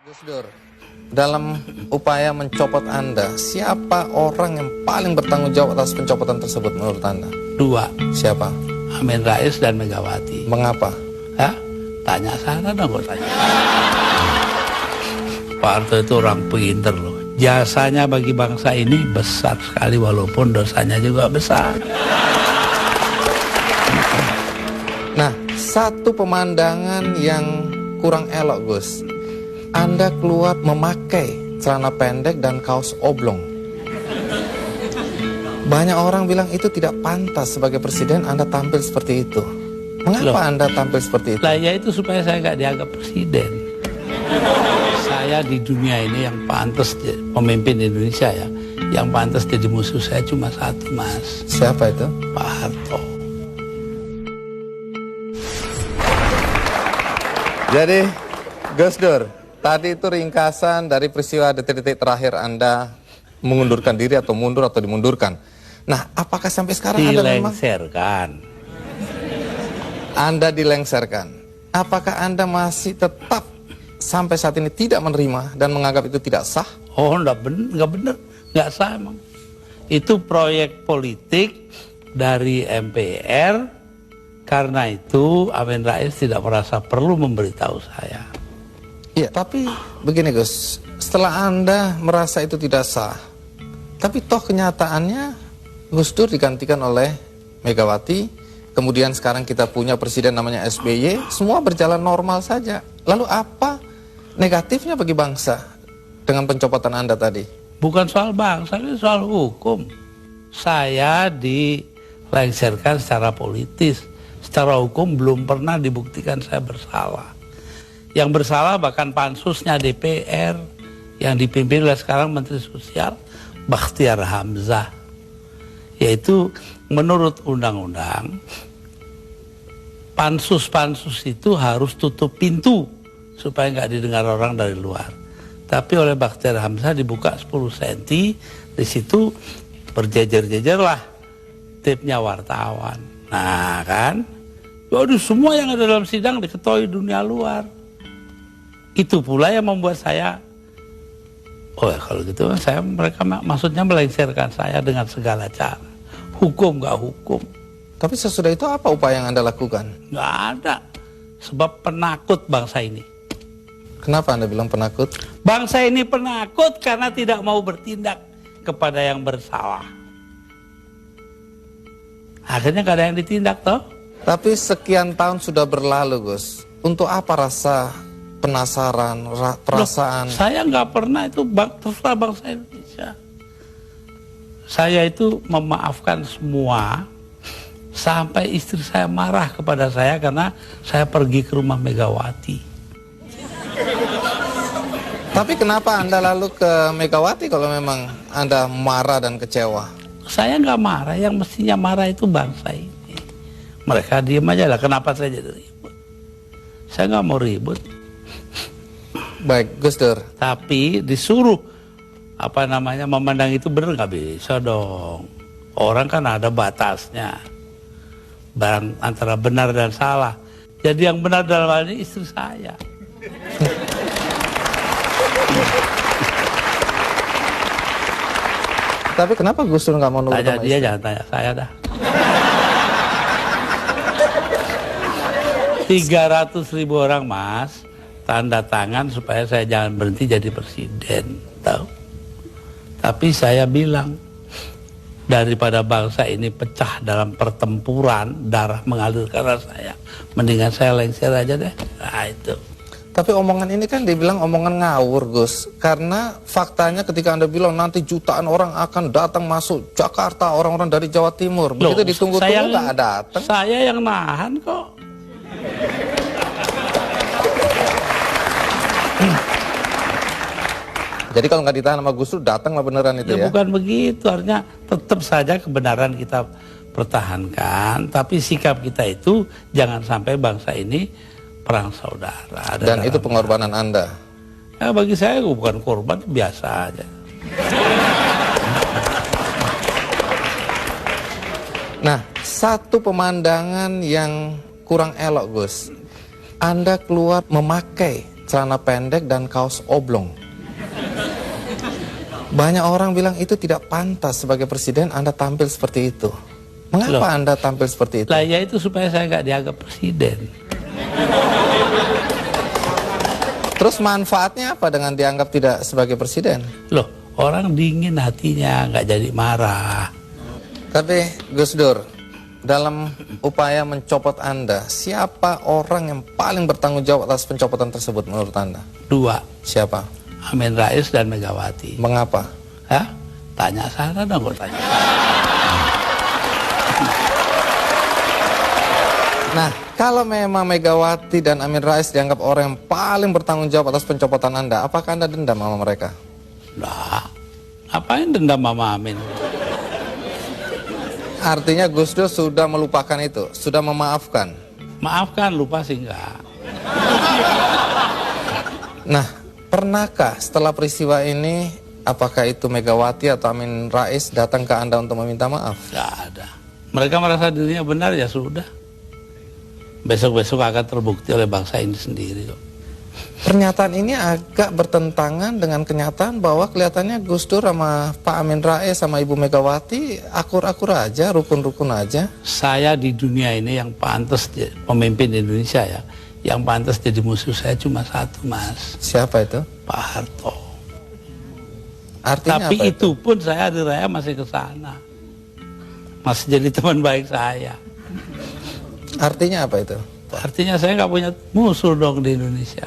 Gus Dur, dalam upaya mencopot Anda, siapa orang yang paling bertanggung jawab atas pencopotan tersebut menurut Anda? Dua. Siapa? Amin Rais dan Megawati. Mengapa? Hah? Tanya sana dong, gue tanya. Pak Harto itu orang pinter loh. Jasanya bagi bangsa ini besar sekali walaupun dosanya juga besar. Nah, satu pemandangan yang kurang elok, Gus. Anda keluar memakai celana pendek dan kaos oblong. Banyak orang bilang itu tidak pantas sebagai presiden Anda tampil seperti itu. Mengapa Loh, Anda tampil seperti itu? Lah ya itu supaya saya nggak dianggap presiden. Saya di dunia ini yang pantas pemimpin Indonesia ya, yang pantas jadi musuh saya cuma satu, Mas. Siapa itu? Pak Harto. Jadi, Gus Dur, tadi itu ringkasan dari peristiwa detik-detik terakhir Anda mengundurkan diri atau mundur atau dimundurkan. Nah, apakah sampai sekarang Anda memang dilengsarkan? Apakah Anda masih tetap sampai saat ini tidak menerima dan menganggap itu tidak sah? Oh, nggak bener, nggak sah emang. Itu proyek politik dari MPR. Karena itu Amin Rais tidak merasa perlu memberitahu saya. Iya, tapi begini Gus, setelah Anda merasa itu tidak sah, tapi toh kenyataannya Gus Dur digantikan oleh Megawati, kemudian sekarang kita punya presiden namanya SBY, semua berjalan normal saja. Lalu apa negatifnya bagi bangsa dengan pencopotan Anda tadi? Bukan soal bangsa, ini soal hukum. Saya dilengsarkan secara politis. Secara hukum belum pernah dibuktikan saya bersalah. Yang bersalah bahkan pansusnya DPR yang dipimpin oleh sekarang Menteri Sosial Bakhtiar Hamzah. Yaitu menurut undang-undang pansus-pansus itu harus tutup pintu supaya nggak didengar orang dari luar. Tapi oleh Bakhtiar Hamzah dibuka 10 cm, di situ berjejer-jejerlah tipnya wartawan. Nah kan, waduh, semua yang ada dalam sidang diketahui dunia luar. Itu pula yang membuat saya, oh ya kalau gitu mereka maksudnya melengsarkan saya dengan segala cara. Hukum gak hukum. Tapi sesudah itu apa upaya yang Anda lakukan? Gak ada. Sebab penakut bangsa ini. Kenapa Anda bilang penakut? Bangsa ini penakut karena tidak mau bertindak kepada yang bersalah. Akhirnya gak ada yang ditindak toh. Tapi sekian tahun sudah berlalu Gus, untuk apa rasa penasaran, perasaan? Loh, saya nggak pernah itu terserah bangsa Indonesia. Saya itu memaafkan semua sampai istri saya marah kepada saya karena saya pergi ke rumah Megawati. Tapi kenapa Anda lalu ke Megawati kalau memang Anda marah dan kecewa? Saya nggak marah, yang mestinya marah itu bangsa ini. Mereka diem aja lah, kenapa saya jadi ribut? Saya nggak mau ribut. Baik, Gus Dur. Tapi disuruh memandang itu benar nggak bisa dong. Orang kan ada batasnya. Barang antara benar dan salah. Jadi yang benar dalam hal ini istri saya. Tapi kenapa Gus Dur nggak mau nurut tanya sama dia, istri? jangan tanya saya dah. 300.000 orang Mas tanda tangan supaya saya jangan berhenti jadi presiden, tahu? Tapi saya bilang daripada bangsa ini pecah dalam pertempuran, darah mengalir karena saya, mendingan saya lengser aja deh. Nah itu. Tapi omongan ini kan dibilang omongan ngawur Gus, karena faktanya ketika Anda bilang nanti jutaan orang akan datang masuk Jakarta, orang-orang dari Jawa Timur, begitu ditunggu-tunggu nggak datang. Saya yang nahan kok. Jadi kalau nggak ditahan sama Gus Dur, datanglah beneran itu ya? Bukan begitu, artinya tetap saja kebenaran kita pertahankan, tapi sikap kita itu jangan sampai bangsa ini perang saudara. Dan itu pengorbanan Anda? Ya bagi saya bukan korban, biasa aja. Nah, satu pemandangan yang kurang elok Gus, Anda keluar memakai celana pendek dan kaos oblong. Banyak orang bilang itu tidak pantas sebagai presiden Anda tampil seperti itu. Mengapa Anda tampil seperti itu? Lah ya itu supaya saya nggak dianggap presiden. Terus manfaatnya apa dengan dianggap tidak sebagai presiden? Loh, orang dingin hatinya, nggak jadi marah. Tapi Gus Dur, dalam upaya mencopot Anda, siapa orang yang paling bertanggung jawab atas pencopotan tersebut menurut Anda? 2, Siapa? Amin Rais dan Megawati. Mengapa? Hah? Tanya sana dong, kok tanya. Nah, kalau memang Megawati dan Amin Rais dianggap orang yang paling bertanggung jawab atas pencopotan Anda, apakah Anda dendam sama mereka? Lah, ngapain dendam Mama Amin? Artinya Gus Dur sudah melupakan itu, sudah memaafkan. Maafkan, lupa sih enggak. Nah, pernahkah setelah peristiwa ini, apakah itu Megawati atau Amin Rais datang ke Anda untuk meminta maaf? Nggak ada. Mereka merasa dirinya benar, ya sudah. Besok-besok akan terbukti oleh bangsa ini sendiri kok. Pernyataan ini agak bertentangan dengan kenyataan bahwa kelihatannya Gus Dur sama Pak Amin Rais sama Ibu Megawati akur-akur aja, rukun-rukun aja. Saya di dunia ini yang pantas pemimpin Indonesia ya, yang pantas jadi musuh saya cuma satu, Mas. Siapa itu? Pak Harto. Artinya Tapi apa itu pun saya hari raya masih ke sana. Masih jadi teman baik saya. Artinya apa itu? Artinya saya nggak punya musuh dong di Indonesia.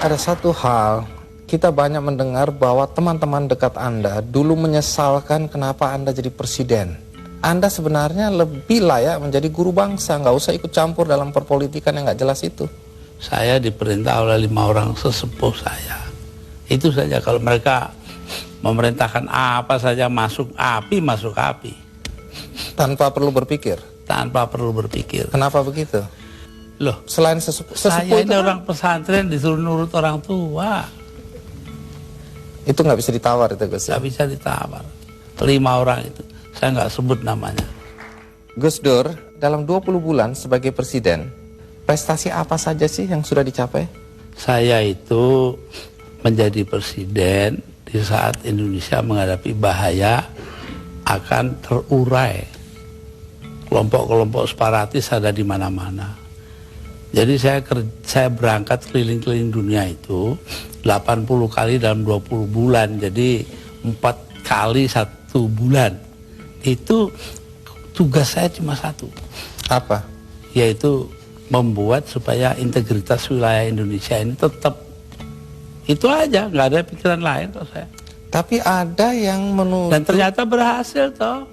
Ada satu hal, kita banyak mendengar bahwa teman-teman dekat Anda dulu menyesalkan kenapa Anda jadi presiden. Anda sebenarnya lebih layak menjadi guru bangsa, nggak usah ikut campur dalam perpolitikan yang nggak jelas itu. Saya diperintah oleh 5 orang sesepuh saya. Itu saja, kalau mereka memerintahkan apa saja masuk api, masuk api. Tanpa perlu berpikir. Tanpa perlu berpikir. Kenapa begitu? Loh, Selain sesepuh saya itu ini orang pesantren disuruh nurut orang tua. itu nggak bisa ditawar itu Gus. Nggak bisa ditawar. 5 orang itu, saya nggak sebut namanya. Gus Dur, dalam 20 bulan sebagai presiden, prestasi apa saja sih yang sudah dicapai? Saya itu menjadi presiden di saat Indonesia menghadapi bahaya akan terurai. Kelompok-kelompok separatis ada di mana-mana. Jadi saya berangkat keliling-keliling dunia itu 80 kali dalam 20 bulan. Jadi 4 kali 1 bulan. Itu tugas saya cuma satu. Apa? Yaitu membuat supaya integritas wilayah Indonesia ini tetap. Itu aja, nggak ada pikiran lain kok saya. Tapi ada yang menuduh. Dan ternyata berhasil toh.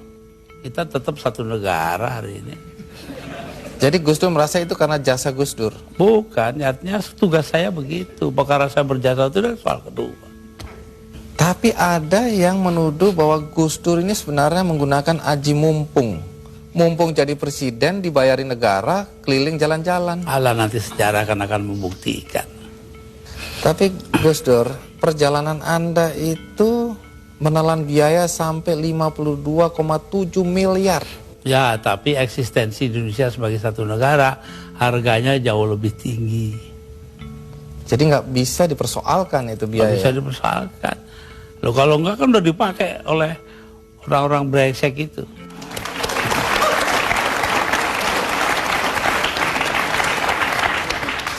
Kita tetap satu negara hari ini. Jadi Gus Dur merasa itu karena jasa Gus Dur? Bukan, artinya tugas saya begitu. Perkara saya berjasa itu adalah soal kedua. Tapi ada yang menuduh bahwa Gus Dur ini sebenarnya menggunakan aji mumpung. Mumpung jadi presiden, dibayari negara, keliling jalan-jalan. Allah nanti sejarah akan membuktikan. Tapi Gus Dur, perjalanan Anda itu menelan biaya sampai 52,7 miliar. Ya, tapi eksistensi Indonesia sebagai satu negara harganya jauh lebih tinggi. Jadi nggak bisa dipersoalkan itu biaya. Nggak bisa dipersoalkan. Loh, kalau enggak kan udah dipakai oleh orang-orang brengsek itu.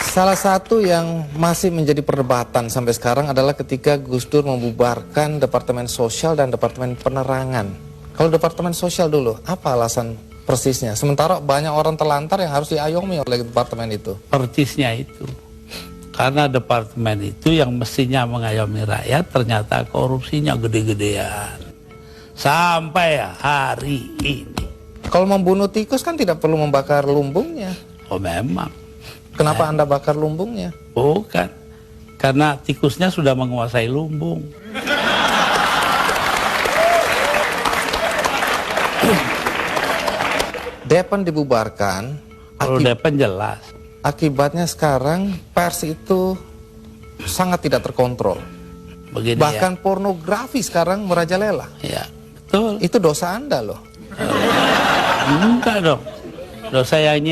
Salah satu yang masih menjadi perdebatan sampai sekarang adalah ketika Gus Dur membubarkan Departemen Sosial dan Departemen Penerangan. Kalau Departemen Sosial dulu, apa alasan persisnya? Sementara banyak orang terlantar yang harus diayomi oleh departemen itu. Persisnya itu. Karena departemen itu yang mestinya mengayomi rakyat, ternyata korupsinya gede-gedean. Sampai hari ini. Kalau membunuh tikus kan tidak perlu membakar lumbungnya. Oh memang. Kenapa Anda bakar lumbungnya? Bukan. Karena tikusnya sudah menguasai lumbung. Depan dibubarkan. Kalau Depan jelas. Akibatnya sekarang pers itu sangat tidak terkontrol. Begini Bahkan pornografi sekarang merajalela. ya. Ya, betul. Itu dosa Anda loh. Enggak dong. Loh, saya ini